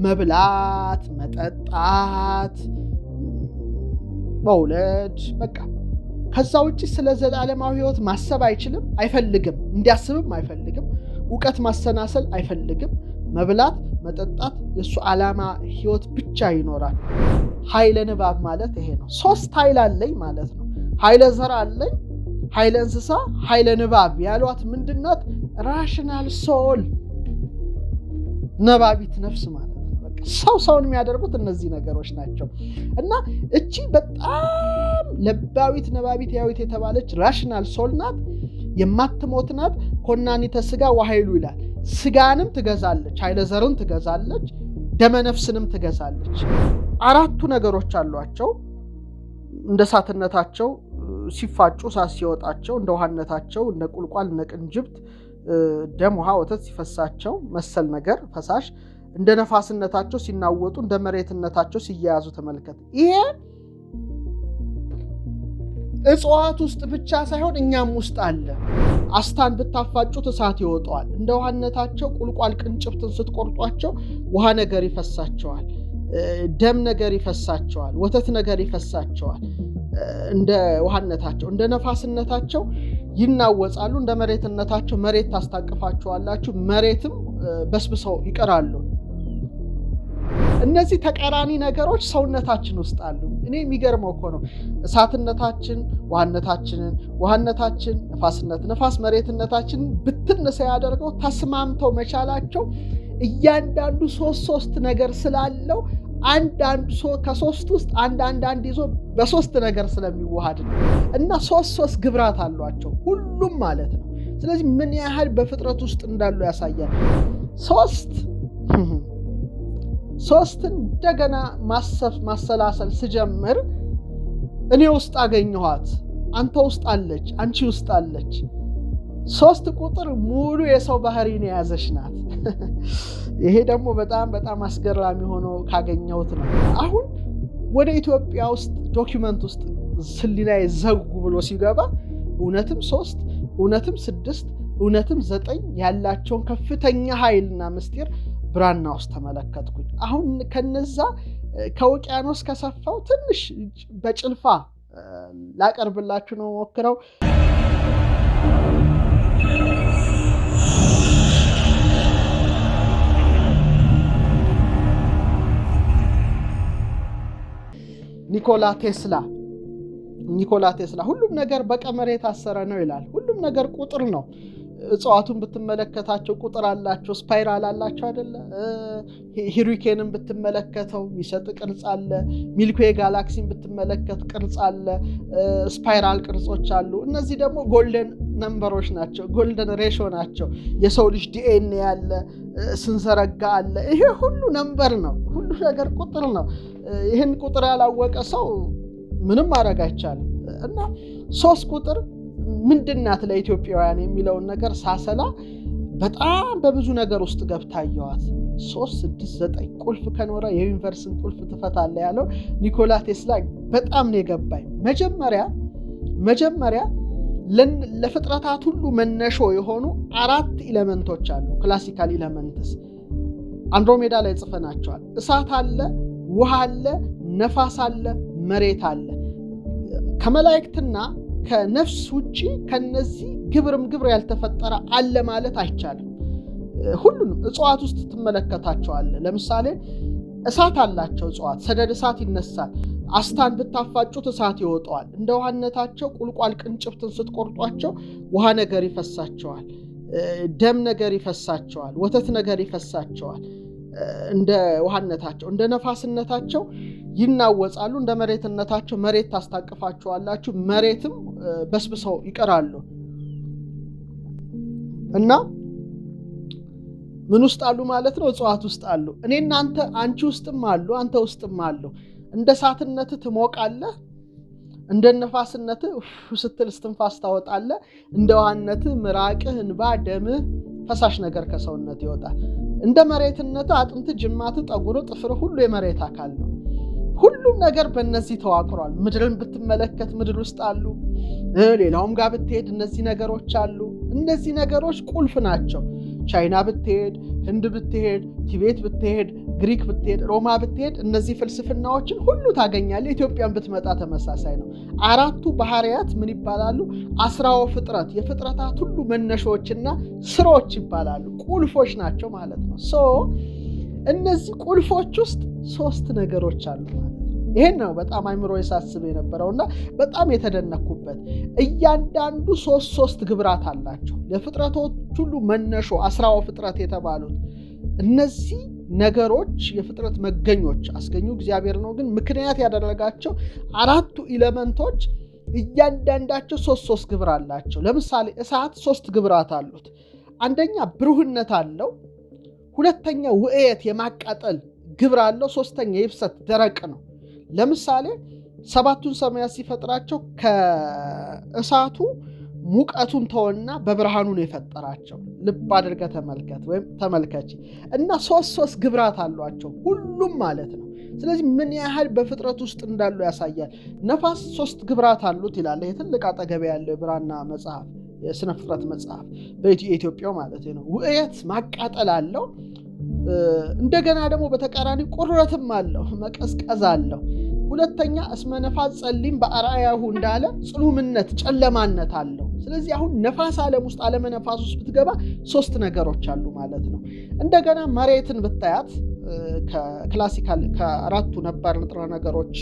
መብላት መጠጣት መውለድ በቃ ከዛ ውጪ ስለ ዘላለማዊ ህይወት ማሰብ አይችልም አይፈልግም እንዲያስብም አይፈልግም ዕውቀት ማሰናሰል አይፈልግም መብላት መጠጣት የሱ ዓላማ ህይወት ብቻ ይኖራል ኃይለ ንባብ ማለት ይሄ ነው 3 ኃይል አለኝ ማለት ነው ኃይለ ዘር አለኝ ኃይለ እንስሳ ኃይለ ንባብ ያሏት ምንድናት ራሽናል ሶል ነባቢት ነፍስ ማለት ነው በቃ ሰውን የሚያደርጉት እነዚህ ነገሮች ናቸው እና እቺ በጣም ለባዊት ነባቢት ያዊት የተባለች ራሽናል ሶል ናት የማትሞት ናት ኮናኒተ ስጋ ወኃይሉ ይላል ስጋንም ትገዛለች ኃይለ ዘርን ትገዛለች ደመ ነፍስንም ትገዛለች አራቱ ነገሮች አሏቸው እንደ ሳትነታቸው ሲፋጩ ሳሲወጣቸው እንደ ውሃነታቸው እንደ ቁልቋል እንደ ቅንጅብት ደም ውሃ ወተት ሲፈሳቸው መሰል ነገር ፈሳሽ እንደ ነፋስነታቸው ሲናወጡ እንደ መሬትነታቸው ሲያያዙ ተመልከት ይሄ እጽዋት ውስጥ ብቻ ሳይሆን እኛም ውስጥ አለ አስታን ብታፋጩት እሳት ይወጣዋል እንደ ውሃነታቸው ቁልቋል ቅንጭብትን ስትቆርጧቸው ውሃ ነገር ይፈሳቸዋል ደም ነገር ይፈሳቸዋል ወተት ነገር ይፈሳቸዋል እንደ ውሃነታቸው እንደ ነፋስነታቸው ይናወጻሉ እንደ መሬትነታቸው መሬት ታስታቅፋቸዋላችሁ መሬትም በስብሰው ይቀራሉ እነዚህ ተቃራኒ ነገሮች ሰውነታችን ውስጥ አሉ እኔ የሚገርመው እኮ ነው እሳትነታችን ውሃነታችን ነፋስ መሬትነታችን ብትነሳ ያደርገው ተስማምተው መቻላቸው እያንዳንዱ ሶስት ነገር ስላለው አንዳንዱ ከሶስት ውስጥ አንድ ይዞ በሶስት ነገር ስለሚዋሃድ እና ሶስት ግብራት አሏቸው ሁሉም ማለት ነው ስለዚህ ምን ያህል በፍጥረት ውስጥ እንዳሉ ያሳያል ሶስትን እንደገና ማሰላሰል ስጀምር እኔ ውስጥ አገኘኋት አንተ ውስጥ አለች አንቺ ውስጥ አለች 3 ቁጥር ሙሉ የሰው ባህሪን የያዘች ናት ይሄ ደግሞ በጣም አስገራሚ ሆኖ ካገኘሁት ነው አሁን ወደ ኢትዮጵያ ውስጥ ዶክመንት ውስጥ ስሊናይ ዘጉ ብሎ ሲገባ እውነትም 3 እውነትም 6 እውነትም 9 ያላቸውን ከፍተኛ ኃይልና ምስጢር ብራና ውስጥ ተመለከትኩኝ አሁን ከነዛ ከውቅያኖስ ከሰፋው ትንሽ በጭልፋ ላቀርብላችሁ ነው ሞክረው ኒኮላ ቴስላ ሁሉም ነገር በቀመር የታሰረ ነው ይላል ሁሉም ነገር ቁጥር ነው እጽዋቱን ብትመለከታቸው ቁጥር አላቸው ስፓይራል አላቸው አይደለ ሂሪኬንን ብትመለከተው የሚሰጥ ቅርጽ አለ ሚልክዌይ ጋላክሲን ብትመለከት ቅርጽ አለ ስፓይራል ቅርጾች አሉ እነዚህ ደግሞ ጎልደን ነምበሮች ናቸው ጎልደን ሬሾ ናቸው የሰው ልጅ ዲኤንኤ ያለ ስንዘረጋ አለ ይሄ ሁሉ ነምበር ነው ሁሉ ነገር ቁጥር ነው ይሄን ቁጥር ያላወቀ ሰው ምንም ማድረግ አይቻልም እና 3 ቁጥር ምንድናት ለኢትዮጵያውያን የሚለውን ነገር ሳሰላ በጣም በብዙ ነገር ውስጥ ገብታየዋት 3 6 9 ቁልፍ ከኖረ የዩኒቨርስን ቁልፍ ትፈታለ ያለው ኒኮላ ቴስላ በጣም ነው የገባኝ መጀመሪያ ለፍጥረታት ሁሉ መነሾ የሆኑ 4 ኤሌመንቶች አሉ ክላሲካል ኤሌመንትስ አንድሮሜዳ ላይ ጽፈናቸዋል እሳት አለ ውሃ አለ ነፋስ አለ መሬት አለ ከመላእክትና ከነፍስ ውጪ ከነዚህ ግብር ያልተፈጠረ አለ ማለት አይቻልም ሁሉንም እጽዋት ውስጥ ትመለከታቸዋል ለምሳሌ እሳት አላቸው እጽዋት ሰደድ እሳት ይነሳል አስታን ብታፋጩት እሳት ይወጣዋል እንደ ውሃነታቸው ቁልቋል ቅንጭብትን ስትቆርጧቸው ውሃ ነገር ይፈሳቸዋል ደም ነገር ይፈሳቸዋል ወተት ነገር ይፈሳቸዋል እንደ ውሃነታቸው እንደ ነፋስነታቸው ይናወጻሉ እንደ መሬትነታቸው መሬት ታስታቅፋቸዋላችሁ መሬትም በስብሰው ይቀራሉ እና ምን ውስጥ አሉ ማለት ነው እጽዋት ውስጥ አሉ እኔና አንቺ ውስጥም አሉ አንተ ውስጥም አሉ እንደ ሳትነት ትሞቃለህ እንደ ነፋስነት ስትል እስትንፋስ ታወጣለህ እንደ ውሃነት ምራቅህ እንባ ደምህ ፈሳሽ ነገር ከሰውነት ይወጣል እንደ መሬትነት አጥንት ጅማት ጠጉር ጥፍር ሁሉ የመሬት አካል ነው ሁሉም ነገር በእነዚህ ተዋቅሯል ምድርን ብትመለከት ምድር ውስጥ አሉ ሌላውም ጋር ብትሄድ እነዚህ ነገሮች አሉ እነዚህ ነገሮች ቁልፍ ናቸው ቻይና ብትሄድ ህንድ ብትሄድ ቲቤት ብትሄድ ግሪክ ብትሄድ፣ ሮማ ብትሄድ እነዚህ ፍልስፍናዎችን ሁሉ ታገኛለህ። ኢትዮጵያን ብትመጣ ተመሳሳይ ነው። አራቱ ባህሪያት ምን ይባላሉ? አስራው ፍጥረት፣ የፍጥረታት ሁሉ መነሾችና ስሮች ይባላሉ። ቁልፎች ናቸው ማለት ነው። እነዚህ ቁልፎች ውስጥ 3 ነገሮች አሉ ማለት ነው። ይሄን ነው በጣም አይምሮ ያሳስብ የነበረውና በጣም የተደነኩበት። እያንዳንዱ 3 ግብራት አላቸው። ለፍጥረቶች ሁሉ መነሾ አስራው ፍጥረት የተባሉት እነዚህ ነገሮች የፍጥረት መገኞች አስገኙ እግዚአብሔር ነው። ግን ምክንያት ያደረጋቸው አራቱ ኤሌመንቶች እያንዳንዳቸው 3 ግብር አላቸው። ለምሳሌ እሳት 3 ግብራት አሉት። አንደኛ ብሩህነት አለው። ሁለተኛ ውዕየት የማቃጠል ግብር አለው። ሶስተኛ የብሰት ደረቅ ነው። ለምሳሌ 7ቱን ሰማያት ሲፈጥራቸው ከእሳቱ ሙቀቱን ተወና በብርሃኑ ነው የፈጠራቸው። ልብ አድርገህ ተመልከት ወይም ተመልከች እና 3 ግብራት አሏቸው ሁሉም ማለት ነው። ስለዚህ ምን ያህል በፍጥረት ውስጥ እንዳሉ ያሳያል። ነፋስ 3 ግብራት አሉት ይላል። ይሄ ትልቅ አጠገብ ያለው ብራና መጽሐፍ፣ የስነ ፍጥረት መጽሐፍ በኢትዮጵያው ማለት ነው። ውዕየት ማቃጠል አለው። እንደገና ደግሞ በተቃራኒ ቁረትም አለው፣ መቀዝቀዝ አለው። ሁለተኛ እስመ ነፋስ ጸሊም በአርአያሁ እንዳለ ጽሉምነት፣ ጨለማነት አለው። ስለዚህ አሁን ነፋስ ዓለም ውስጥ ዓለመ ነፋስ ውስጥ ብትገባ 3 ነገሮች አሉ ማለት ነው። እንደገና መሬትን ብታያት ከክላሲካል ከአራቱ ነባር ንጥረ ነገሮች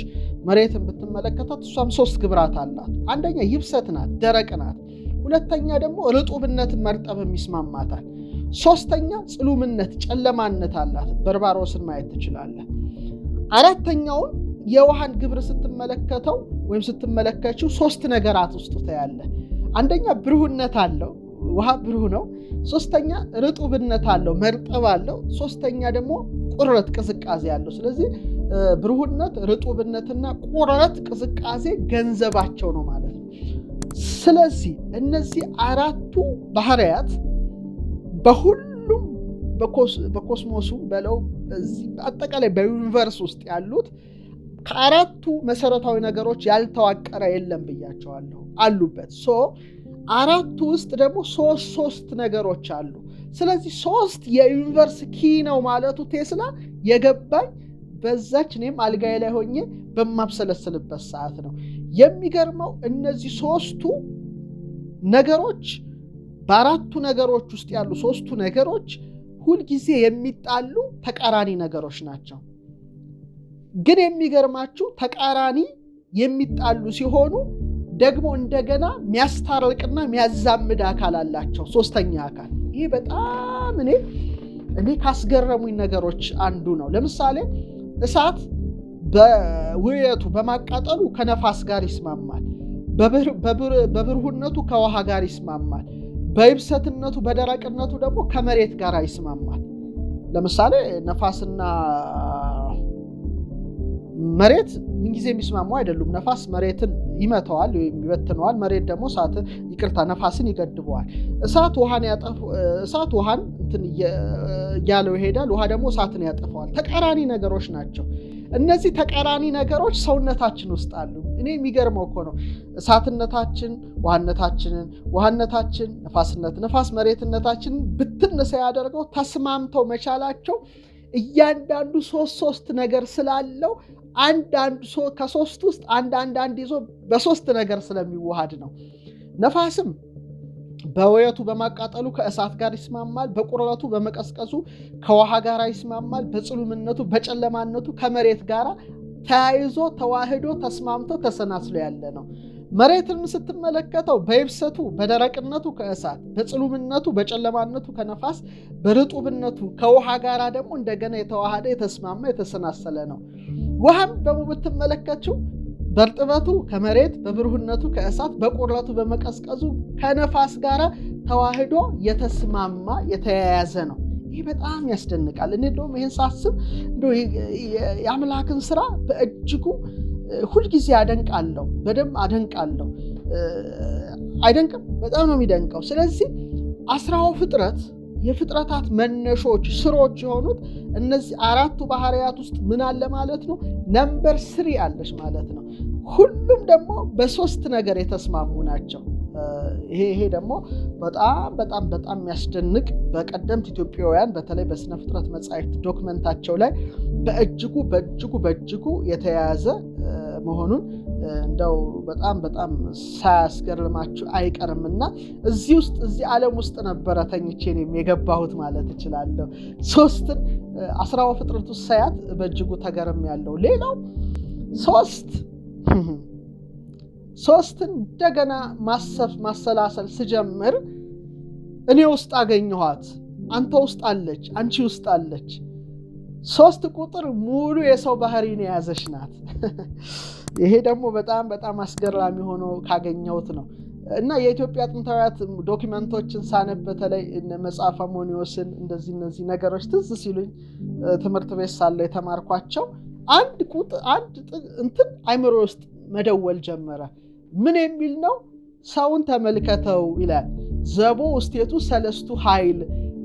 መሬትን ብትመለከታት እሷም 3 ግብራት አላት። አንደኛ ይብሰት ናት፣ ደረቅ ናት። ሁለተኛ ደግሞ ርጡብነት መርጠብም ይስማማታል። ሶስተኛ ጽሉምነት፣ ጨለማነት አላት። በርባሮስን ማየት ትችላለህ። አራተኛውን የውሃን ግብር ስትመለከተው ወይም ስትመለከችው 3 ነገራት ውስጥ ታያለህ። አንደኛ ብሩህነት አለው፣ ውሃ ብሩህ ነው። ሶስተኛ ርጡብነት አለው፣ መርጠብ አለው። ሶስተኛ ደግሞ ቁርረት፣ ቅዝቃዜ አለው። ስለዚህ ብሩህነት፣ ርጡብነትና ቁርረት፣ ቅዝቃዜ ገንዘባቸው ነው ማለት ነው። ስለዚህ እነዚህ አራቱ ባህሪያት በሁሉም በኮስሞሱ በለው በዚህ አጠቃላይ በዩኒቨርስ ውስጥ ያሉት ከአራቱ መሰረታዊ ነገሮች ያልተዋቀረ የለም ብያቸዋለሁ፣ አሉበት። አራቱ ውስጥ ደግሞ 3 ነገሮች አሉ። ስለዚህ 3 የዩኒቨርስ ኪ ነው ማለቱ ቴስላ የገባኝ በዛች እኔም አልጋዬ ላይ ሆኜ በማብሰለስልበት ሰዓት ነው። የሚገርመው እነዚህ 3ቱ ነገሮች በአራቱ ነገሮች ውስጥ ያሉ 3ቱ ነገሮች ሁልጊዜ የሚጣሉ ተቃራኒ ነገሮች ናቸው። ግን የሚገርማችሁ ተቃራኒ የሚጣሉ ሲሆኑ ደግሞ እንደገና የሚያስታርቅና የሚያዛምድ አካል አላቸው፣ 3ኛ አካል። ይህ በጣም እኔ ካስገረሙኝ ነገሮች አንዱ ነው። ለምሳሌ እሳት በውዕየቱ በማቃጠሉ ከነፋስ ጋር ይስማማል። በብሩህነቱ ከውሃ ጋር ይስማማል። በይብሰትነቱ በደረቅነቱ ደግሞ ከመሬት ጋር ይስማማል። ለምሳሌ ነፋስና መሬት ምንጊዜ የሚስማሙ አይደሉም። ነፋስ መሬትን ይመታዋል ወይም ይበትነዋል። መሬት ደግሞ ነፋስን ይገድበዋል። እሳት ውሃን እንትን እያለው ይሄዳል። ውሃ ደግሞ እሳትን ያጠፋዋል። ተቃራኒ ነገሮች ናቸው። እነዚህ ተቃራኒ ነገሮች ሰውነታችን ውስጥ አሉ። እኔ የሚገርመው እኮ ነው እሳትነታችን ውሃነታችን ነፋስ መሬትነታችን ብትን ሳያደርገው ተስማምተው መቻላቸው እያንዳንዱ 3 ነገር ስላለው ከ3 ውስጥ አንድ ይዞ በ3 ነገር ስለሚዋሃድ ነው። ነፋስም በውዕየቱ በማቃጠሉ ከእሳት ጋር ይስማማል። በቁረቱ በመቀዝቀዙ ከውሃ ጋር ይስማማል። በጽሉምነቱ በጨለማነቱ ከመሬት ጋር ተያይዞ ተዋህዶ ተስማምቶ ተሰናስሎ ያለ ነው። መሬትን ስትመለከተው በይብሰቱ በደረቅነቱ ከእሳት፣ በጽሉምነቱ በጨለማነቱ ከነፋስ፣ በርጡብነቱ ከውሃ ጋር ደግሞ እንደገና የተዋሃደ የተስማማ የተሰናሰለ ነው። ውሃም ደግሞ ብትመለከችው በርጥበቱ ከመሬት፣ በብሩህነቱ ከእሳት፣ በቁረቱ በመቀዝቀዙ ከነፋስ ጋር ተዋህዶ የተስማማ የተያያዘ ነው። ይህ በጣም ያስደንቃል። እኔ ደግሞ ይህን ሳስብ የአምላክን ስራ በእጅጉ ሁልጊዜ አደንቃለሁ፣ በደንብ አደንቃለሁ። አይደንቅም? በጣም ነው የሚደንቀው። ስለዚህ 10ው ፍጥረት የፍጥረታት መነሾች ስሮች የሆኑት እነዚህ አራቱ ባህሪያት ውስጥ ምን አለ ማለት ነው? ነምበር 3 አለች ማለት ነው። ሁሉም ደግሞ በ3 ነገር የተስማሙ ናቸው። ይሄ ደግሞ በጣም የሚያስደንቅ በቀደምት ኢትዮጵያውያን በተለይ በስነ ፍጥረት መጻሕፍት ዶክመንታቸው ላይ በእጅጉ የተያያዘ መሆኑን እንደው በጣም ሳያስገርማችሁ አይቀርምና እዚህ ዓለም ውስጥ ነበረ ተኝቼ ነው የገባሁት ማለት እችላለሁ። 10 ፍጥረት ውስጥ ሳያት በእጅጉ ተገርም ያለው ሌላው 3 እንደገና ማሰላሰል ስጀምር እኔ ውስጥ አገኘኋት፣ አንተ ውስጥ አለች፣ አንቺ ውስጥ አለች። 3 ቁጥር ሙሉ የሰው ባህሪን የያዘች ናት። ይሄ ደግሞ በጣም አስገራሚ ሆኖ ካገኘሁት ነው እና የኢትዮጵያ ጥንታዊያት ዶክመንቶችን ሳነብ በተለይ መጽሐፈ አሞኒዮስን እነዚህ ነገሮች ትዝ ሲሉኝ ትምህርት ቤት ሳለሁ የተማርኳቸው አንድ እንትን አይምሮ ውስጥ መደወል ጀመረ። ምን የሚል ነው? ሰውን ተመልከተው ይላል። ዘቦ ውስጤቱ 3 ኃይል፣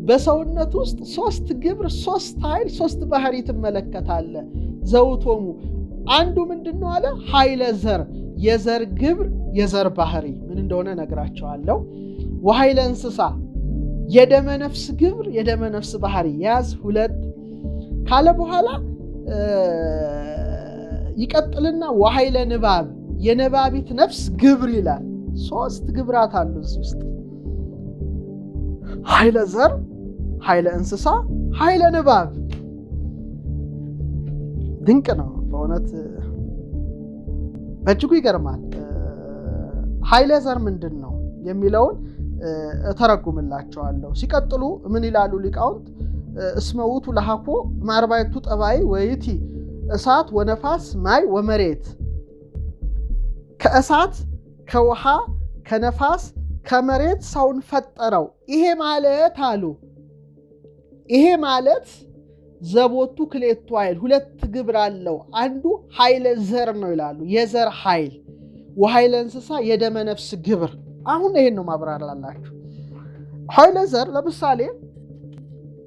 በሰውነት ውስጥ 3 ግብር፣ 3 ኃይል፣ 3 ባህሪ ትመለከታለህ። ዘውቶሙ አንዱ ምንድነው አለ? ኃይለ ዘር፣ የዘር ግብር፣ የዘር ባህሪ ምን እንደሆነ ነግራቸዋለሁ። ወኃይለ እንስሳ፣ የደመ ነፍስ ግብር፣ የደመ ነፍስ ባህሪ ያዝ 2 ካለ በኋላ ይቀጥልና ወኃይለ ንባብ፣ የነባቢት ነፍስ ግብር ይላል። 3 ግብራት አሉ እዚህ ውስጥ ኃይለ ዘር፣ ኃይለ እንስሳ፣ ኃይለ ንባብ። ድንቅ ነው በእውነት በእጅጉ ይገርማል። ኃይለ ዘር ምንድን ነው የሚለውን እተረጉምላቸዋለሁ። ሲቀጥሉ ምን ይላሉ ሊቃውንት? እስመ ውእቱ ለሐኮ ማርባይቱ ጠባይ ወይቲ እሳት ወነፋስ ማይ ወመሬት፣ ከእሳት ከውሃ ከነፋስ ከመሬት ሰውን ፈጠረው። ይሄ ማለት ዘቦቱ ክሌቱ ኃይል 2 ግብር አለው። አንዱ ኃይለ ዘር ነው ይላሉ፣ የዘር ኃይል። ወኃይለ እንስሳ የደመ ነፍስ ግብር። አሁን ይሄን ነው ማብራራላችሁ። ኃይለ ዘር ለምሳሌ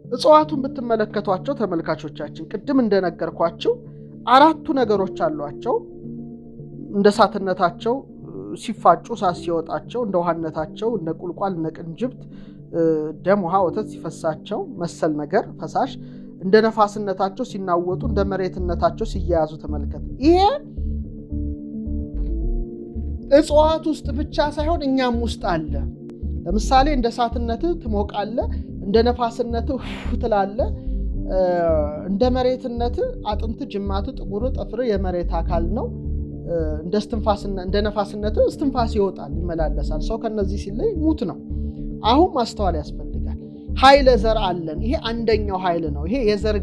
እጽዋቱን ብትመለከቷቸው ተመልካቾቻችን ቅድም እንደነገርኳቸው 4 ነገሮች አሏቸው። እንደ እሳትነታቸው ሲፋጩ እሳት ሲወጣቸው፣ እንደ ውሃነታቸው እንደ ቁልቋል እንደ ቅንጅብት ደም ውሃ ወተት ሲፈሳቸው መሰል ነገር ፈሳሽ፣ እንደ ነፋስነታቸው ሲናወጡ፣ እንደ መሬትነታቸው ሲያያዙ ተመልከት። ይሄ እጽዋት ውስጥ ብቻ ሳይሆን እኛም ውስጥ አለ። ለምሳሌ እንደ እሳትነትህ ትሞቃለህ፣ እንደ ነፋስነትህ ትላለህ፣ እንደ መሬትነትህ አጥንት ጅማት ጥጉር ጥፍር የመሬት አካል ነው። እንደ ነፋስነትህ እስትንፋስ ይወጣል ይመላለሳል። ሰው ከነዚህ ሲለይ ሙት ነው። አሁን ማስተዋል ያስፈልጋል። ኃይለ ዘር አለን። ይሄ አንደኛው ኃይል ነው። ይሄ የዘር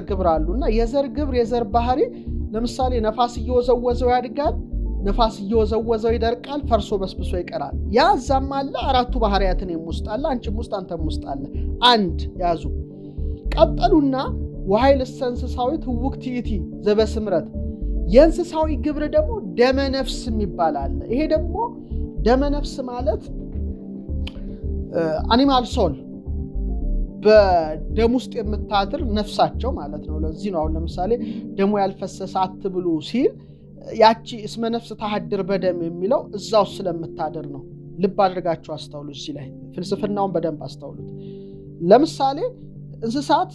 ግብር አሉና የዘር ግብር የዘር ባህሪ ለምሳሌ ነፋስ እየወዘወዘው ያድጋል፣ ነፋስ እየወዘወዘው ይደርቃል፣ ፈርሶ በስብሶ ይቀራል። ያዛም አለ 4ቱ ባህሪያትን ውስጥ አለ፣ አንቺም ውስጥ አንተም ውስጥ አለ። አንድ ያዙ። ቀጠሉና ወኃይል እንስሳዊት ውክቲቲ ዘበስምረት፣ የእንስሳዊ ግብር ደግሞ ደመ ነፍስ የሚባል አለ። ይሄ ደግሞ ደመ ነፍስ ማለት አኒማል ሶል በደም ውስጥ የምታድር ነፍሳቸው ማለት ነው። ለዚህ ነው አሁን ለምሳሌ ደሙ ያልፈሰሰ አትብሉ ሲል ያቺ እስመ ነፍስ ታሐድር በደም የሚለው እዛው ስለምታድር ነው። ልብ አድርጋችሁ አስተውሉ። እዚህ ላይ ፍልስፍናውን በደንብ አስተውሉት። ለምሳሌ እንስሳት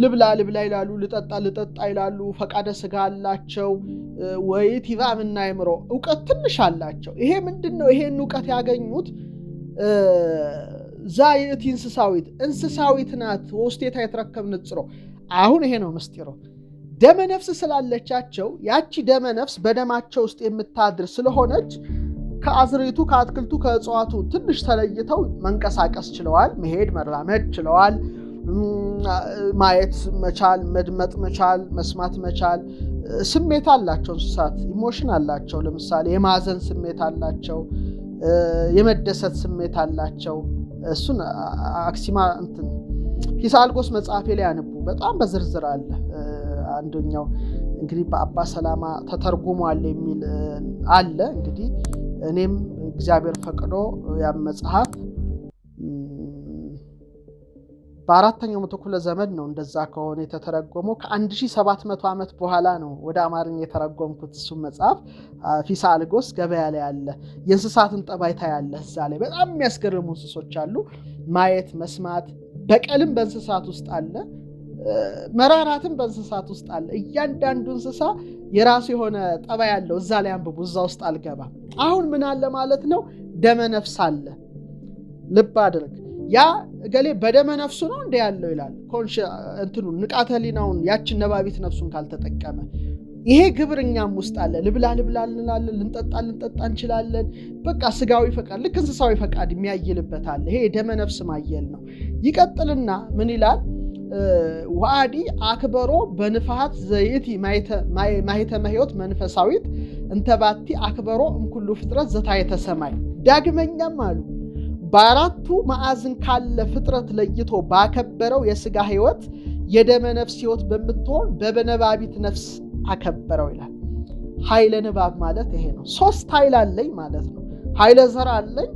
ልብላ ይላሉ፣ ልጠጣ ይላሉ፣ ፈቃደ ስጋ አላቸው፣ ወይት ይባምና አይምሮ ዕውቀት ትንሽ አላቸው። ይሄ ምንድነው? ይሄን ዕውቀት ያገኙት ዛይት እንስሳዊት ናት። ወስቴታ የተረከብ ንጽሮ። አሁን ይሄ ነው ምስጢሩ። ደመ ነፍስ ስላለቻቸው ያቺ ደመ ነፍስ በደማቸው ውስጥ የምታድር ስለሆነች ከአዝርዕቱ ከአትክልቱ ከእጽዋቱ ትንሽ ተለይተው መንቀሳቀስ ችለዋል። መሄድ መራመድ ችለዋል። ማየት መቻል፣ መድመጥ መቻል፣ መስማት መቻል። ስሜት አላቸው እንስሳት፣ ኢሞሽን አላቸው። ለምሳሌ የማዘን ስሜት አላቸው፣ የመደሰት ስሜት አላቸው። እሱን አክሲማ ሂሳልጎስ መጽሐፌ ላይ ያነቡ በጣም በዝርዝር አለ። አንደኛው እንግዲህ በአባ ሰላማ ተተርጉሟል የሚል አለ። እንግዲህ እኔም እግዚአብሔር ፈቅዶ ያ መጽሐፍ በአራተኛው መቶ ክፍለ ዘመን ነው እንደዛ ከሆነ የተተረጎመው። ከ1700 ዓመት በኋላ ነው ወደ አማርኛ የተረጎምኩት። እሱ መጽሐፍ ፊሳ አልጎስ ገበያ ላይ አለ። የእንስሳትን ጠባይ ታያለህ እዛ ላይ። በጣም የሚያስገርሙ እንስሶች አሉ። ማየት መስማት፣ በቀልም በእንስሳት ውስጥ አለ፣ መራራትም በእንስሳት ውስጥ አለ። እያንዳንዱ እንስሳ የራሱ የሆነ ጠባይ ያለው እዛ ላይ አንብቡ። እዛ ውስጥ አልገባም። አሁን ምን አለ ማለት ነው? ደመ ነፍስ አለ። ልብ አድርግ። ያ እገሌ በደመ ነፍሱ ነው እንደ ያለው ይላል። ንቃተ ህሊናውን ያችን ነባቢት ነፍሱን ካልተጠቀመ ይሄ ግብርኛም ውስጥ አለ። ልብላ እንላለን፣ ልንጠጣ እንችላለን። በቃ ስጋዊ ፈቃድ ልክ እንስሳዊ ፈቃድ የሚያይልበት አለ። ይሄ የደመ ነፍስ ማየል ነው። ይቀጥልና ምን ይላል? ወአዲ አክበሮ በንፋሃት ዘይት ማይተመ ህይወት መንፈሳዊት እንተባቲ አክበሮ እምኩሉ ፍጥረት ዘታየተ ሰማይ። ዳግመኛም አሉ በአራቱ ማዕዝን ካለ ፍጥረት ለይቶ ባከበረው የስጋ ህይወት የደመ ነፍስ ህይወት በምትሆን በነባቢት ነፍስ አከበረው ይላል። ኃይለ ንባብ ማለት ይሄ ነው። 3 ኃይል አለኝ ማለት ነው። ኃይለ ዘር አለኝ፣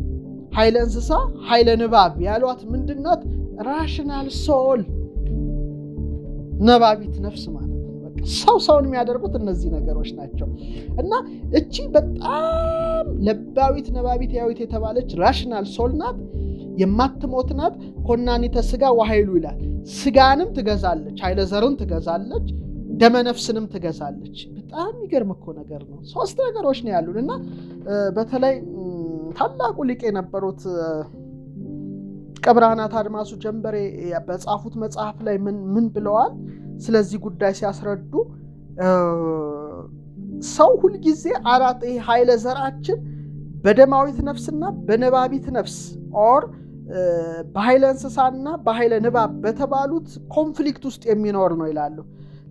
ኃይለ እንስሳ፣ ኃይለ ንባብ ያሏት ምንድናት? ራሽናል ሶል ነባቢት ነፍስ ማለት ነው። በቃ ሰውን የሚያደርጉት እነዚህ ነገሮች ናቸው። እና እቺ በጣም ለባዊት ነባቢት ያዊት የተባለች ራሽናል ሶል ናት። የማትሞት ናት። ኮናኒተ ስጋ ወኃይሉ ይላል። ስጋንም ትገዛለች፣ ኃይለ ዘርን ትገዛለች፣ ደመ ነፍስንም ትገዛለች። በጣም የሚገርም እኮ ነገር ነው። 3 ነገሮች ነው ያሉን። እና በተለይ ታላቁ ሊቅ የነበሩት ቀብራናት አድማሱ ጀንበሬ በጻፉት መጽሐፍ ላይ ምን ብለዋል? ስለዚህ ጉዳይ ሲያስረዱ ሰው ሁልጊዜ አራት ኃይለ ዘራችን በደማዊት ነፍስና በነባቢት ነፍስ ኦር በኃይለ እንስሳና በኃይለ ንባብ በተባሉት ኮንፍሊክት ውስጥ የሚኖር ነው ይላሉ።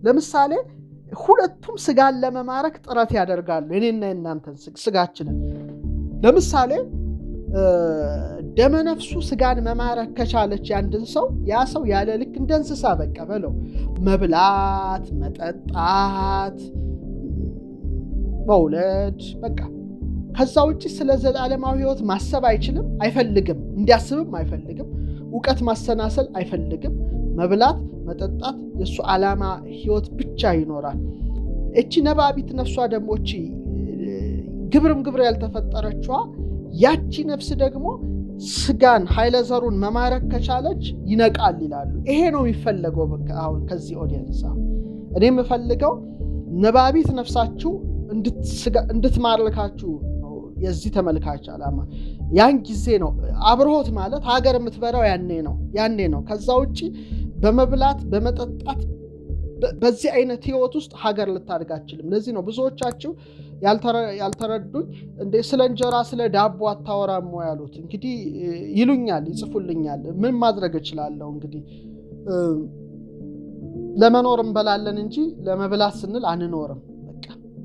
ለምሳሌ ሁለቱም ስጋን ለመማረክ ጥረት ያደርጋሉ። እኔና እናንተን ስጋችንን ለምሳሌ ደመ ነፍሱ ስጋን መማረክ ከቻለች ያንድን ሰው ያ ሰው ያለ ልክ እንደ እንስሳ በቃ በለው መብላት፣ መጠጣት፣ መውለድ በቃ ከዛ ውጪ ስለ ዘላለማዊ ህይወት ማሰብ አይችልም፣ አይፈልግም፣ እንዲያስብም አይፈልግም፣ ዕውቀት ማሰናሰል አይፈልግም። መብላት፣ መጠጣት የሱ ዓላማ ህይወት ብቻ ይኖራል። እቺ ነባቢት ነፍሷ ደግሞ እቺ ግብር ያልተፈጠረችዋ ያቺ ነፍስ ደግሞ ስጋን ኃይለ ዘሩን መማረክ ከቻለች ይነቃል ይላሉ። ይሄ ነው የሚፈለገው። በቃ አሁን ከዚህ ኦዲየንስ እኔ የምፈልገው ነባቢት ነፍሳችሁ እንድትማርካችሁ ነው የዚህ ተመልካች ዓላማ። ያን ጊዜ ነው አብርሆት ማለት ሀገር የምትበራው ያኔ ነው። ከዛ ውጪ በመብላት በመጠጣት በዚህ አይነት ህይወት ውስጥ ሀገር ልታድግ አትችልም። ለዚህ ነው ብዙዎቻችሁ ያልተረዱኝ እንደ ስለ እንጀራ ስለ ዳቦ አታወራም ያሉት። እንግዲህ ይሉኛል፣ ይጽፉልኛል። ምን ማድረግ እችላለሁ? እንግዲህ ለመኖር እንበላለን እንጂ ለመብላት ስንል አንኖርም።